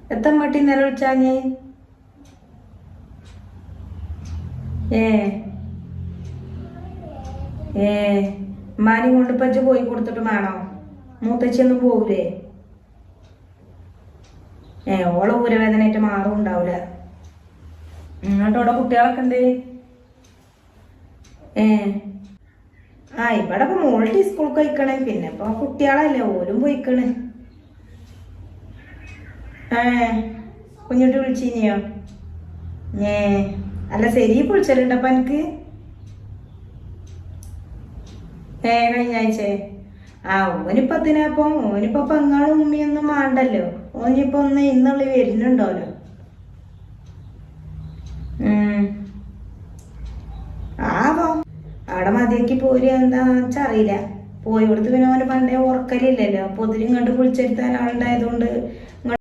എത്ര മട്ടി നേരം വിളിച്ചാഞ്ഞ്? ഏ ഏ മാനും കൊണ്ട് പച്ച് പോയി കൊടുത്തിട്ട് വേണോ? മൂത്തച്ഛയൊന്നും പോകൂലേ? ഓളെ ഊരവേദനയായിട്ട് മാറും ഉണ്ടാവൂല. ഇങ്ങോട്ടോടെ കുട്ടികളൊക്കെ ഉണ്ട്. ഏ ഇവിടെ ഇപ്പൊ മോൾട്ടി സ്കൂളിൽ പോയിക്കണേ. പിന്നെ ഇപ്പൊ കുട്ടികളല്ലേ, ഓരും പോയിക്കണ്. കുഞ്ഞുട്ടി വിളിച്ചിനിയോ? അല്ല ശരി വിളിച്ചലുണ്ടപ്പ എനിക്ക് കഴിഞ്ഞ ആഴ്ച. ഓനിപ്പ അതിനപ്പൊ ഓനിപ്പോ പെങ്ങളും ഉമ്മിയൊന്നും വേണ്ടല്ലോ. ഓനിപ്പോ ഒന്ന് ഇന്നുള്ളി വരുന്നുണ്ടോല്ലോ. ആവോ അവിടെ മതിയാക്കി പോരുക എന്താന്ന് വെച്ചാ അറിയില്ല. പോയി കൊടുത്ത് പിന്നെ ഓന് പണ്ടേ ഉറക്കലില്ലല്ലോ. അപ്പൊ ഒത്തിരി ഇങ്ങോട്ട് വിളിച്ചെടുത്താൻ ആളുണ്ടായതുകൊണ്ട്